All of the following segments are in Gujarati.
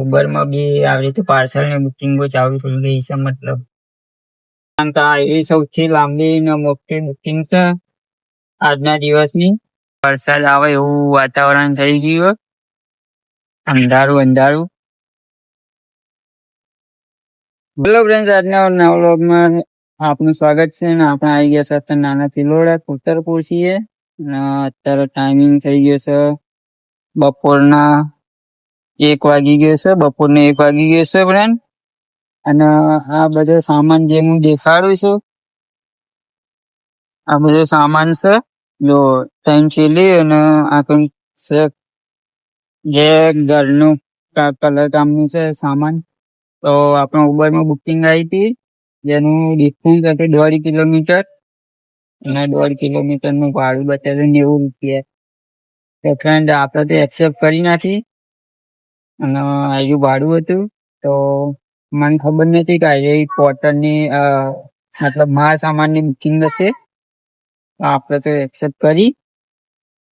ઉબરમાં બી આવી રીતે પાર્સલની બુકિંગો ચાલુ થઈ ગઈ છે. મતલબ કારણ કે આ એવી સૌથી લાંબી ને મોટી બુકિંગ છે આજના દિવસની. વરસાદ આવે એવું વાતાવરણ થઈ ગયું, અંધારું અંધારું. બોલો ફ્રેન્ડ્સ, આજના નવા વ્લોગમાં આપનું સ્વાગત છે. ને આપણે આવી ગયા છે અત્યારે નાના ચિલોડા કુતરપુર છીએ. અત્યારે ટાઈમિંગ થઈ ગયો છે બપોરના 1 વાગી ગયો છે. બપોરને 1 વાગી ગયો છે ફ્રેન્ડ. અને આ બધો સામાન જે હું દેખાડું છું, આ બધો સામાન છે. જો ટાઈમ ચીલી અને આ કંઈક છે જે ઘરનું કલર કામનું છે સામાન. તો આપણે ઉબરમાં બુકિંગ આવી હતી, જેનું ડિસ્ટન્સ હતું 1.5 કિલોમીટર અને 1.5 કિલોમીટરનું ભાડું બતાવ્યું 90 રૂપિયા. તો ફ્રેન્ડ આપણે તો એક્સેપ્ટ કરી નાખી અને આવ્યું ભાડું હતું. તો મને ખબર નથી કે આ પોર્ટરની મતલબ મારા સામાનની બુકિંગ હશે. તો આપણે તો એક્સેપ્ટ કરી.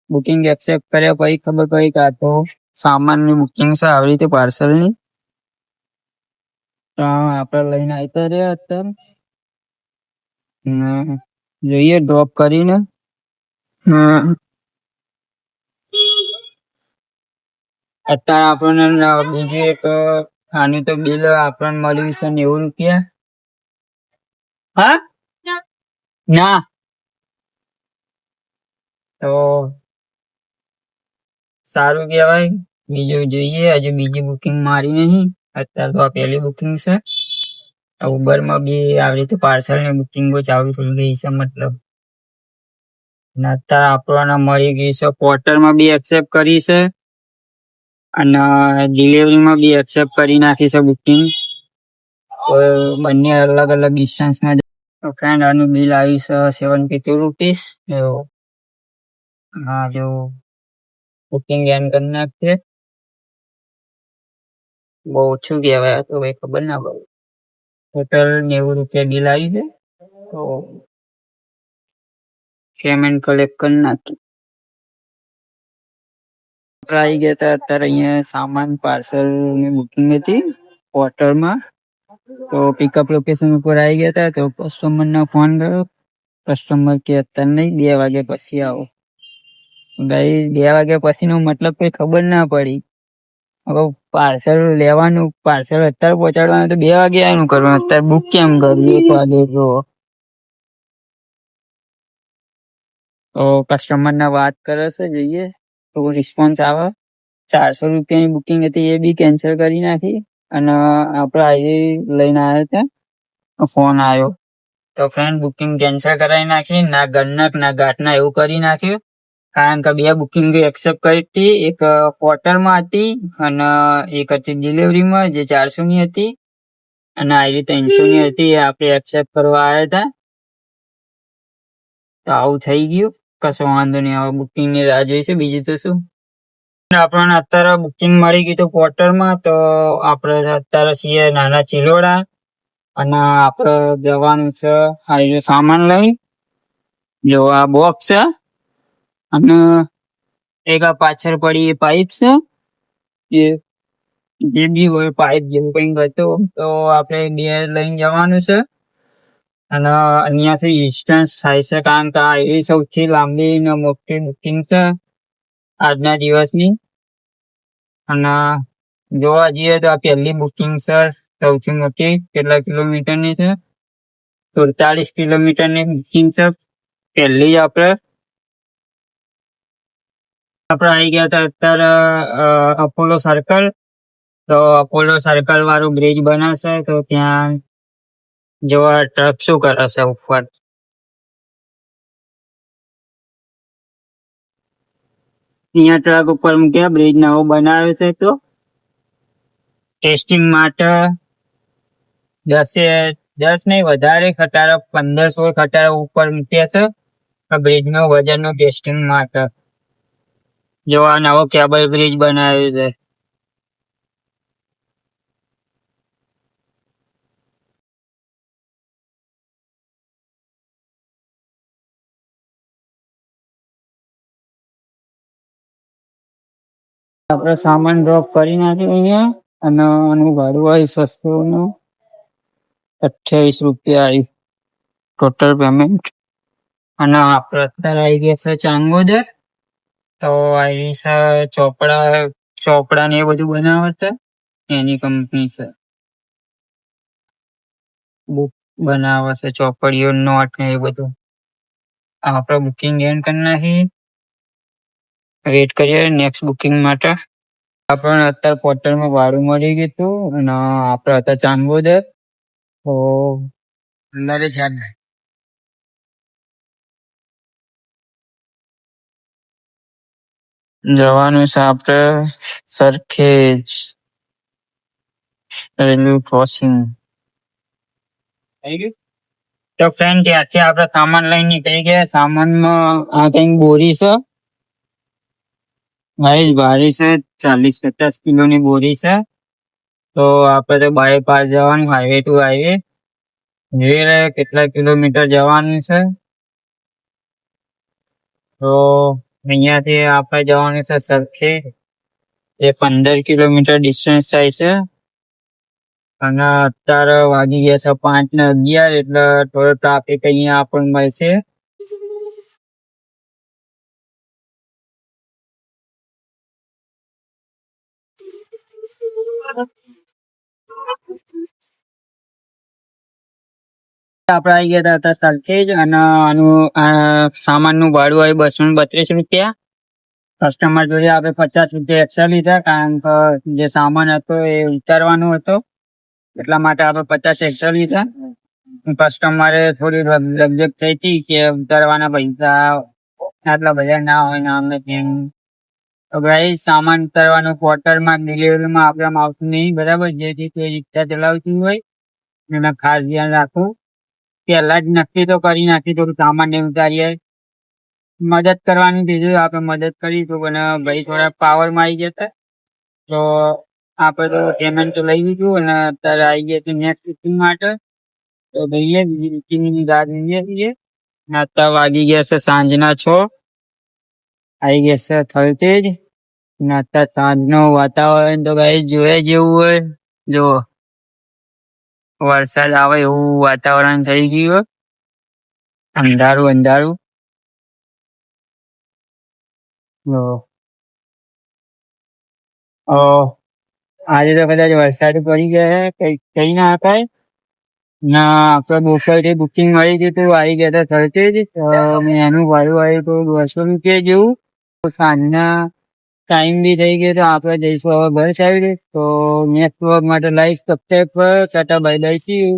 બુકિંગ એક્સેપ્ટ કર્યા પછી ખબર પડી કે આ તો સામાનની બુકિંગ છે આવી રીતે પાર્સલની. તો આપણે લઈને આવતા રહ્યા અત્યારે. જોઈએ ડ્રોપ કરીને. અત્યારે આપણને બીજું એક આનું તો બિલ આપણને મળ્યું છે 90 રૂપિયા. હા ના તો સારું કહેવાય. બીજું જોઈએ, હજુ બીજી બુકિંગ મારી નહીં. અત્યારે તો આ પહેલી બુકિંગ છે. ઉબરમાં બી આવી રીતે પાર્સલની બુકિંગો ચાલુ થઈ ગઈ છે. મતલબ અત્યારે આપણને મળી ગઈ છે. પોર્ટરમાં બી એક્સેપ્ટ કરી છે અને ડિલિવરીમાં બી એક્સેપ્ટ કરી નાખી છે બુકિંગ. બંને અલગ અલગ ડિસ્ટન્સમાં. તો ફ્રેન્ડ આનું બિલ આવ્યું છે 72 રૂપીસ. હા, જો બુકિંગ એન્ડ કરી નાખીએ. બહુ ઓછું કહેવાય તો ભાઈ, ખબર ના પડે. ટોટલ 90 રૂપિયા બિલ આવી છે. તો પેમેન્ટ કલેક્ટ કરી નાખી. આવી ગયા હતા અત્યારે અહીંયા સામાન પાર્સલની બુકિંગ હતી પોર્ટલમાં. તો પિકઅપ લોકેશન ઉપર આવી ગયા હતા. તો કસ્ટમરને ફોન કર્યો. કસ્ટમર કે અત્યારે નહીં, 2 વાગ્યા પછી આવો. ભાઈ 2 વાગ્યા પછીનો મતલબ કઈ ખબર ના પડી. હવે પાર્સલ લેવાનું, પાર્સલ અત્યારે પહોંચાડવાનું, તો 2 વાગે આનું કરવાનું. અત્યારે બુક કેમ કરી 1 વાગે? તો કસ્ટમરને વાત કરે છે, જોઈએ તો રિસ્પોન્સ આવે. 400 રૂપિયાની બુકિંગ હતી એ બી કેન્સલ કરી નાખી. અને આપણે આવી લઈને આવ્યા હતા, ફોન આવ્યો. તો ફ્રેન્ડ બુકિંગ કેન્સલ કરાવી નાખી. ના ગણનક ના ઘાટના એવું કરી નાખ્યું. કારણ કે 2 બુકિંગ એક્સેપ્ટ કરી હતી. એક પોર્ટલમાં હતી અને એક હતી ડિલિવરીમાં, જે 400 ની હતી. અને આવી 300 ની હતી, એ આપણે એક્સેપ્ટ કરવા આવ્યા હતા. તો આવું થઈ ગયું. કશો વાંધો નહીં, હવે બુકિંગ ની રાહ જોઈશે. બીજું તો શું, આપણને અત્યારે બુકિંગ મળી ગઈ તો પોર્ટલમાં. તો આપણે અત્યારે છીએ નાના ચિલોડા અને આપણે જવાનું છે હાઈવે સામાન લઈ. જો આ બોક્સ છે અને એક આ પાછળ પડી એ પાઇપ છે. જે બી હોય પાઇપ જેવું કંઈક હતું, તો આપણે 2 લઈને જવાનું છે. અને અહીંયાથી ડિસ્ટન્સ થાય છે, કારણ કે આ એવી સૌથી લાંબી ને મોટી બુકિંગ છે આજના દિવસની. અને જોવા જઈએ તો આ પહેલી બુકિંગ છે સૌથી મોટી. કેટલા કિલોમીટરની છે? 47 કિલોમીટરની બુકિંગ છે. પહેલી જ આપણે આવી ગયા હતા અત્યારે અપોલો સર્કલ. તો અપોલો સર્કલ વાળું બ્રિજ બનાવશે, તો ત્યાં જોવા ટ્રક શું કરે છે ઉપર. અહીંયા ટ્રક ઉપર મૂક્યા. બ્રિજ નવો બનાવ્યો છે. તો ટેસ્ટિંગ માટે 10 નહીં વધારે ખટારા, 15-16 ખટારા ઉપર મૂક્યા છે બ્રિજનો વજનનું ટેસ્ટિંગ માટે. જો આ નવો કેબલ બ્રિજ બનાવ્યો છે. આપણે સામાન ડ્રોપ કરી નાખ્યો અહીંયા. અને આનું ભાડું આવ્યું 628 રૂપિયા આવ્યું ટોટલ પેમેન્ટ. અને આપણે અત્યારે આવી ગયા છે ચાંગોદર. તો આવી છે ચોપડા ને એ બધું બનાવે છે, એની કંપની છે. બુક બનાવે છે, ચોપડીઓ, નોટ ને એ બધું. આપણે બુકિંગ એન્ડ કરી નાખી, વેટ કરીએ નેક્સ્ટ બુકિંગ માટે. આપણને અત્યારે પોર્ટલમાં ભાડું મળી ગયું હતું અને આપણે હતા ચાંગોદર. તો અંદર જવાનું છે આપણે સરખેજ રેલવે ક્રોસિંગ. તો ફ્રેન્ડ ત્યાંથી આપણે સામાન લઈને નીકળી ગયા. સામાનમાં આ કઈક બોરી છે ભાઈ, ભારી છે, 40-50 કિલોની બોરી છે. તો આપણે તો બાયપાસ જવાનું, હાઈવે ટુ હાઈવે. જોઈ રહ્યા કેટલા કિલોમીટર જવાનું છે. તો અહીંયાથી આપણે જવાનું છે સરખેજ. એ 15 કિલોમીટર ડિસ્ટન્સ થાય છે. અને અત્યારે વાગી ગયા છે 5:11, એટલે થોડો ટ્રાફિક અહીંયા આપણને મળશે. આપણે આવી ગયા હતા સરખેજ અને આનું સામાનનું ભાડું આવ્યું 232 રૂપિયા. કસ્ટમર જોડે આપણે 50 રૂપિયા એક્સ્ટ્રા લીધા, કારણ કે જે સામાન હતો એ ઉતારવાનો હતો, એટલા માટે આપણે 50 એક્સ્ટ્રા લીધા. કસ્ટમરે થોડી રગજગ થઈ હતી કે ઉતારવાના પૈસા આટલા બધા ના હોય ને આમને તેમ. તો ભાઈ સામાન ઉતારવાનું પોર્ટલમાં ડિલિવરીમાં આપવામાં આવતું નહીં, બરાબર. જેથી કોઈ રિક્ષા ચલાવતું હોય એના ખાસ ધ્યાન રાખવું. પહેલા જ નક્કી તો કરી નાખી થોડું સામાન ને ઉતારીએ, મદદ કરવાની કીધું, આપણે મદદ કરી તો પણ ભાઈ થોડા પાવરમાં આવી ગયા હતા. તો આપણે તો પેમેન્ટ તો લઈ લીધું અને અત્યારે આવી ગયા છે નેક્સ્ટ બુકિંગ માટે. તો ભાઈએ બીજી બુકિંગની રાહ જોઈએ છીએ. અત્યારે વાગી ગયા છે સાંજના 6. આવી ગયા છે થલતેજ. ને અત્યારે સાંજનું વાતાવરણ તો ગાઈ જોયા જેવું હોય. જો વરસાદ આવે એવું વાતાવરણ થઈ ગયું, અંધારું અંધારું. આજે તો કદાચ વરસાદ પડી ગયા, કઈ ના અપાય. ના આપડે બોસર બુકિંગ મળી ગયું હતું, આવી ગયા હતા થલતેજ. એનું ભાડું આવ્યું હતું 200 રૂપિયા જેવું. સાંજના ટાઈમ બી થઈ ગયો તો આપણે જઈશું હવે ઘર સાઈડ. તો નેક્સ્ટ વ્લોગ માટે લાઈક સબસ્ક્રાઈબ કરો. Tata bye bye, C you.